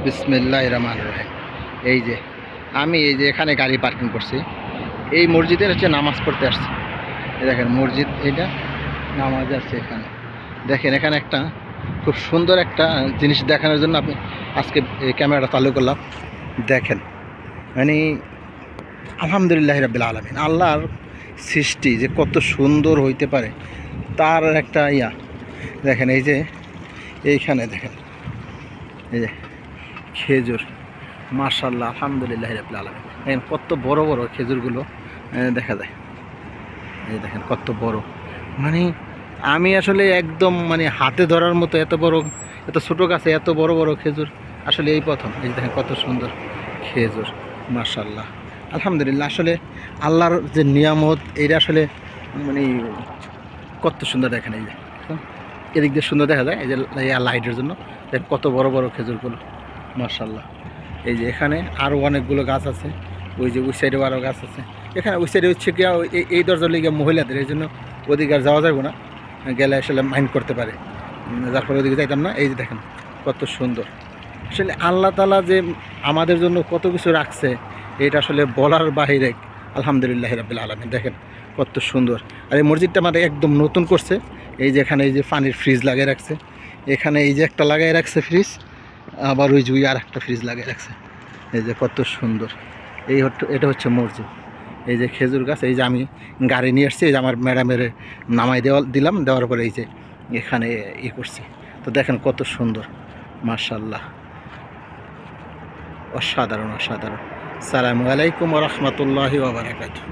বিসমিল্লাহির রহমানির রহিম। এই যে আমি এখানে গাড়ি পার্কিং করছি, এই মসজিদের হচ্ছে নামাজ পড়তে আসছি। এই দেখেন মসজিদ, এটা নামাজ আছে এখানে। দেখেন এখানে একটা খুব সুন্দর একটা জিনিস দেখানোর জন্য আপনি আজকে এই ক্যামেরাটা চালু করলাম। দেখেন মানে আলহামদুলিল্লাহ রাব্বিল আলামিন, আল্লাহর সৃষ্টি যে কত সুন্দর হইতে পারে তার একটা দেখেন এই যে এইখানে দেখেন এই যে খেজুর, মাশাআল্লাহ আলহামদুলিল্লাহ রাব্বিল আলামিন। দেখেন কত বড় বড় খেজুরগুলো দেখা যায়। এই দেখেন কত বড়, মানে আমি আসলে একদম মানে হাতে ধরার মতো এত বড়, এত ছোটো গাছে এত বড় বড় খেজুর আসলে এই প্রথম। এই দেখেন কত সুন্দর খেজুর, মাশাআল্লাহ আলহামদুলিল্লাহ। আসলে আল্লাহর যে নিয়ামত এটা আসলে মানে কত সুন্দর। দেখেন এই যে এদিক দিয়ে সুন্দর দেখা যায়, এই যে লাইটের জন্য দেখেন কত বড় বড় খেজুরগুলো, মাশাআল্লাহ। এই যে এখানে আরও অনেকগুলো গাছ আছে, ওই যে ওই সাইডেও আরও গাছ আছে। এখানে ওই সাইডে হচ্ছে কি এই দরজার লিগে মহিলাদের, এই জন্য ওদিকে আর যাওয়া যাবে না, গেলে আসলে মাইন্ড করতে পারে, যার ফলে ওদিকে যাইতাম না। এই যে দেখেন কত সুন্দর। আসলে আল্লাহ তাআলা যে আমাদের জন্য কত কিছু রাখছে এটা আসলে বলার বাহিরে। আলহামদুলিল্লাহ রাব্বিল আলামিন। দেখেন কত সুন্দর। আর এই মসজিদটা আমাদের একদম নতুন করছে। এই যে এখানে এই যে পানির ফ্রিজ লাগিয়ে রাখছে, এখানে এই যে একটা লাগিয়ে রাখছে ফ্রিজ, আবার ওই যে আর একটা ফ্রিজ লাগিয়ে রাখছে। এই যে কত সুন্দর। এটা হচ্ছে মসজিদ। এই যে খেজুর গাছ, এই যে আমি গাড়ি নিয়ে আসছি, এই যে আমার ম্যাডামের নামাই দিলাম, দেওয়ার পরে এই যে এখানে করছি। তো দেখেন কত সুন্দর, মাশাআল্লাহ, অসাধারণ অসাধারণ। আসসালামু আলাইকুম ওয়া রাহমাতুল্লাহি ওয়া বারাকাতুহু।